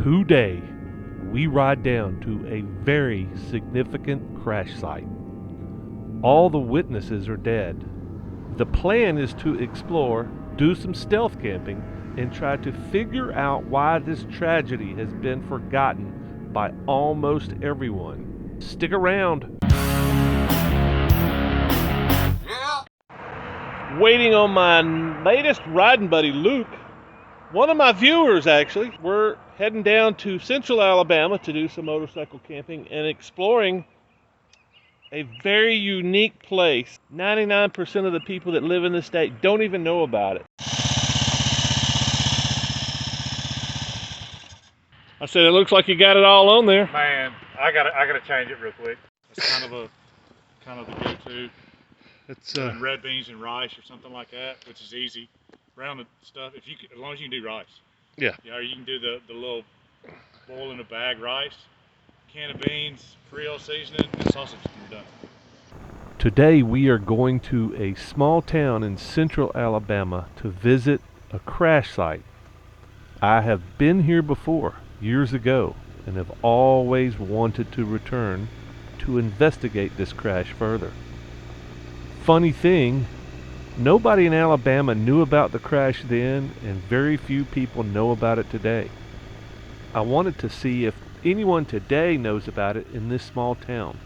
Today, we ride down to a very significant crash site. All the witnesses are dead. The plan is to explore, do some stealth camping, and try to figure out why this tragedy has been forgotten by almost everyone. Stick around. Waiting on my latest riding buddy, Luke. One of my viewers, actually. We're heading down to central Alabama to do some motorcycle camping and exploring a very unique place. 99% of the people that live in the state don't even know about it. I said, it looks like you got it all on there. Man, I gotta change it real quick. It's kind of the go-to. It's Doing red beans and rice or something like that, which is easy. Rounded stuff, as long as you can do rice. Yeah. Yeah, or you can do the little boil in a bag rice, can of beans, Creole seasoning, and sausage, and you're done. Today we are going to a small town in central Alabama to visit a crash site. I have been here before, years ago, and have always wanted to return to investigate this crash further. Funny thing, nobody in Alabama knew about the crash then, and very few people know about it today. I wanted to see if anyone today knows about it in this small town.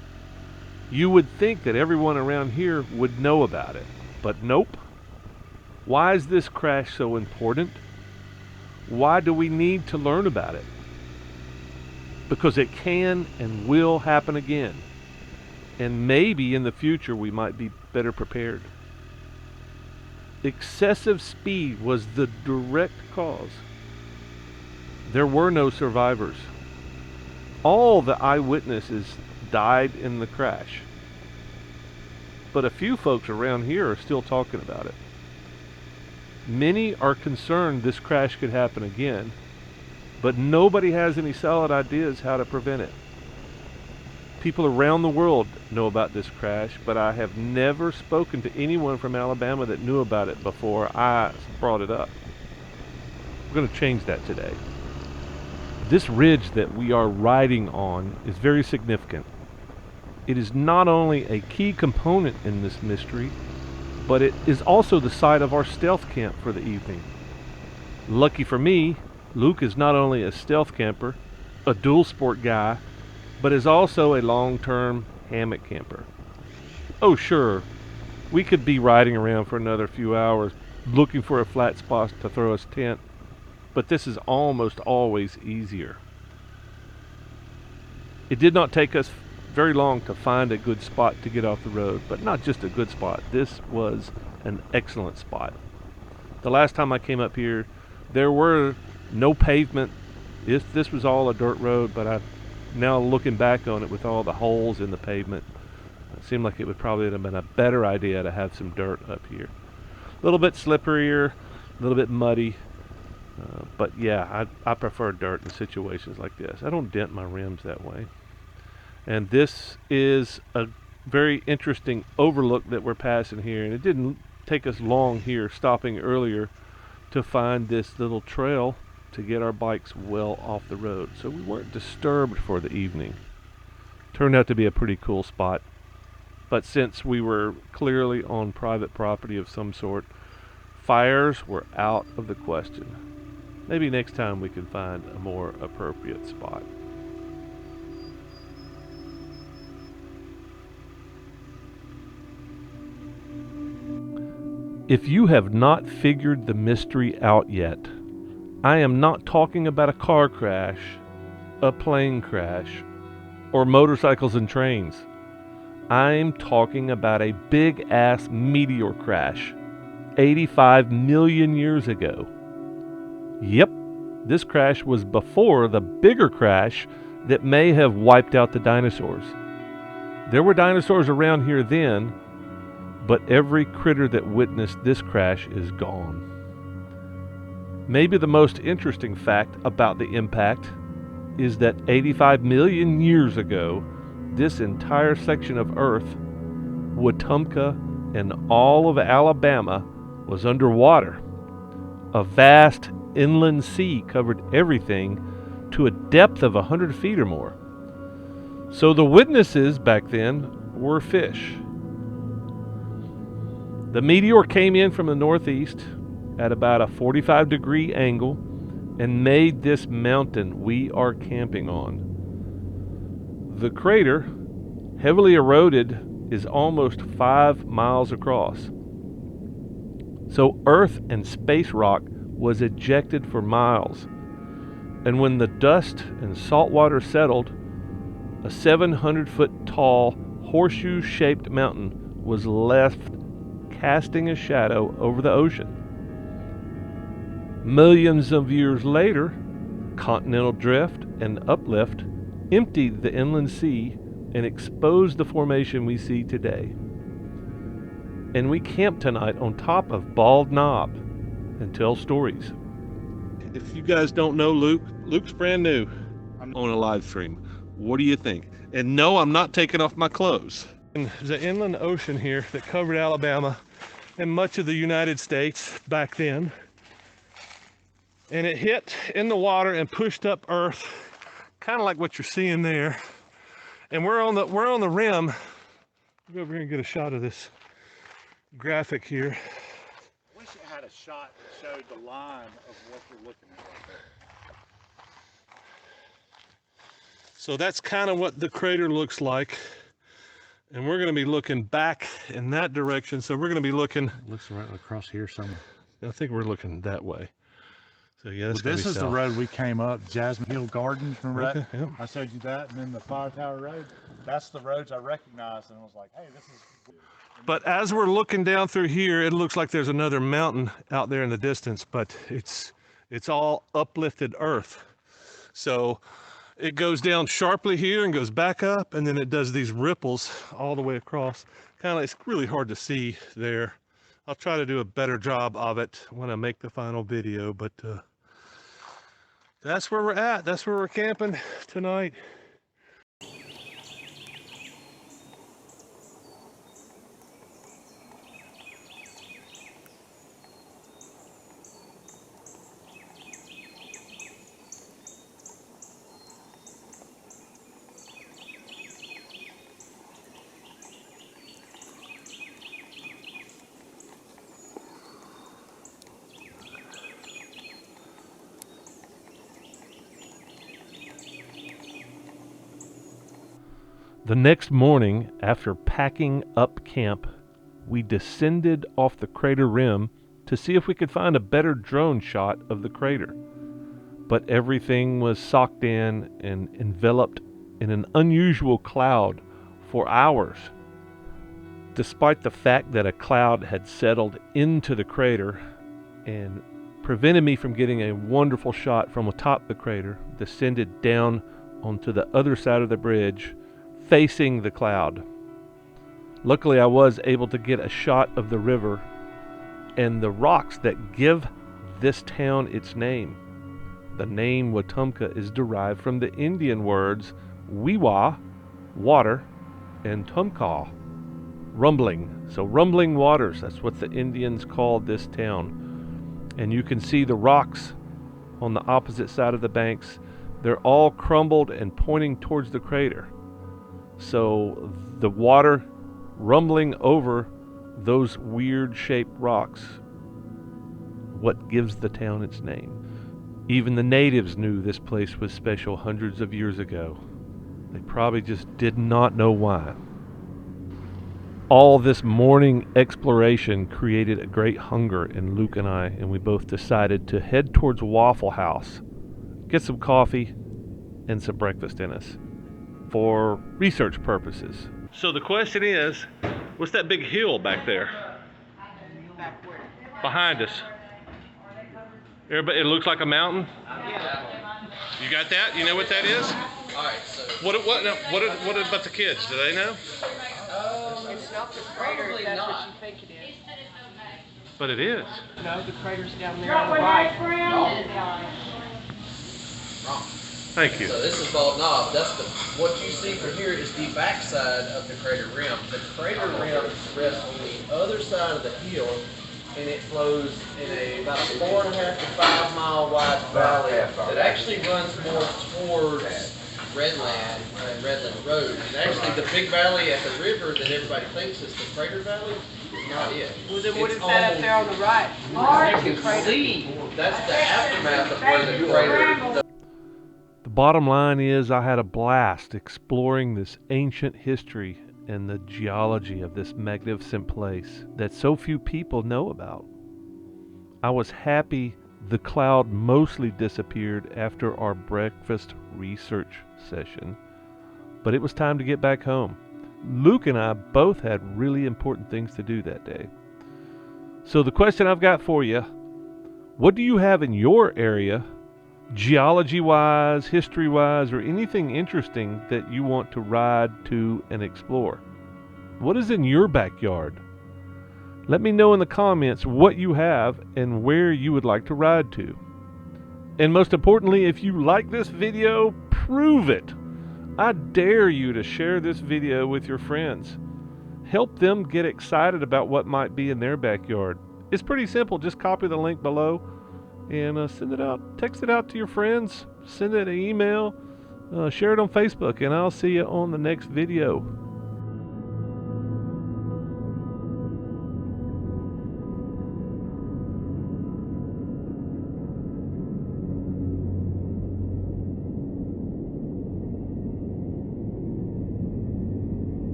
You would think that everyone around here would know about it, but nope. Why is this crash so important? Why do we need to learn about it? Because it can and will happen again, and maybe in the future we might be better prepared. Excessive speed was the direct cause. There were no survivors. All the eyewitnesses died in the crash. But a few folks around here are still talking about it. Many are concerned this crash could happen again, but nobody has any solid ideas how to prevent it. People around the world know about this crash, but I have never spoken to anyone from Alabama that knew about it before I brought it up. We're going to change that today. This ridge that we are riding on is very significant. It is not only a key component in this mystery, but it is also the site of our stealth camp for the evening. Lucky for me, Luke is not only a stealth camper, a dual sport guy, but is also a long-term hammock camper. Oh sure, we could be riding around for another few hours looking for a flat spot to throw us tent, but this is almost always easier. It did not take us very long to find a good spot to get off the road, but not just a good spot. This was an excellent spot. The last time I came up here, there were no pavement. This was all a dirt road, but now looking back on it with all the holes in the pavement, it seemed like it would probably have been a better idea to have some dirt up here. A little bit slipperier, a little bit muddy, but yeah, I prefer dirt in situations like this. I don't dent my rims that way. And this is a very interesting overlook that we're passing here, and it didn't take us long here, stopping earlier, to find this little trail to get our bikes well off the road, so we weren't disturbed for the evening. Turned out to be a pretty cool spot, but since we were clearly on private property of some sort, fires were out of the question. Maybe next time we can find a more appropriate spot. If you have not figured the mystery out yet, I am not talking about a car crash, a plane crash, or motorcycles and trains. I'm talking about a big-ass meteor crash 85 million years ago. Yep, this crash was before the bigger crash that may have wiped out the dinosaurs. There were dinosaurs around here then, but every critter that witnessed this crash is gone. Maybe the most interesting fact about the impact is that 85 million years ago, this entire section of Earth, Wetumpka and all of Alabama, was underwater. A vast inland sea covered everything to a depth of 100 feet or more. So the witnesses back then were fish. The meteor came in from the northeast at about a 45-degree angle and made this mountain we are camping on. The crater, heavily eroded, is almost 5 miles across. So earth and space rock was ejected for miles. And when the dust and salt water settled, a 700-foot tall, horseshoe-shaped mountain was left casting a shadow over the ocean. Millions of years later, continental drift and uplift emptied the inland sea and exposed the formation we see today. And we camp tonight on top of Bald Knob and tell stories. If you guys don't know Luke's brand new on a live stream. What do you think? And no, I'm not taking off my clothes. And the inland ocean here that covered Alabama and much of the United States back then. And it hit in the water and pushed up earth, kind of like what you're seeing there. And we're on the rim. I'll go over here and get a shot of this graphic here. I wish it had a shot that showed the line of what you're looking at right there. So that's kind of what the crater looks like. And we're going to be looking back in that direction. So we're going to be looking. Looks right across here somewhere. I think we're looking that way. So yeah, that's this is south. the road we came up, Jasmine Hill Gardens. Remember Okay, that? yep. I showed you that, and then the Fire Tower Road. That's the roads I recognized, and I was like, hey, this is. But as we're looking down through here, it looks like there's another mountain out there in the distance, but it's all uplifted earth. So it goes down sharply here and goes back up, and then it does these ripples all the way across. Kind of, it's really hard to see there. I'll try to do a better job of it when I make the final video, but that's where we're at. That's where we're camping tonight. The next morning, after packing up camp, we descended off the crater rim to see if we could find a better drone shot of the crater. But everything was socked in and enveloped in an unusual cloud for hours. Despite the fact that a cloud had settled into the crater and prevented me from getting a wonderful shot from atop the crater, descended down onto the other side of the bridge, facing the cloud. Luckily, I was able to get a shot of the river and the rocks that give this town its name. The name Wetumpka is derived from the Indian words wiwa, water, and tumka, rumbling. So rumbling waters, that's what the Indians called this town. And you can see the rocks on the opposite side of the banks. They're all crumbled and pointing towards the crater. So the water rumbling over those weird shaped rocks, what gives the town its name. Even the natives knew this place was special hundreds of years ago. They probably just did not know why. All this morning exploration created a great hunger in Luke and I, and we both decided to head towards Waffle House, get some coffee and some breakfast in us for research purposes. So the question is, what's that big hill back there? Behind us. Everybody, it looks like a mountain. You got that? You know what that is? All right, so What about the kids? Do they know? It's not the crater, if that's what you think it is. But it is. No, the crater's down there on the right. wrong. Thank you. So this is Bald Knob. That's what you see from here is the backside of the crater rim. The crater rim rests on the other side of the hill and it flows in about a 4.5 to 5 mile wide valley that actually runs more towards Redland and Redland Road. And actually, the big valley at the river that everybody thinks is the Crater Valley is not it. Well, then what It's is that up there on the right? You can see that's the aftermath of where the crater. The bottom line is I had a blast exploring this ancient history and the geology of this magnificent place that so few people know about. I was happy the cloud mostly disappeared after our breakfast research session, but it was time to get back home. Luke and I both had really important things to do that day. So the question I've got for you, what do you have in your area, geology-wise, history-wise, or anything interesting that you want to ride to and explore? What is in your backyard? Let me know in the comments what you have and where you would like to ride to. And most importantly, if you like this video, prove it. I dare you to share this video with your friends. Help them get excited about what might be in their backyard. It's pretty simple. Just copy the link below and send it out. Text it out to your friends. Send it an email. Share it on Facebook, and I'll see you on the next video.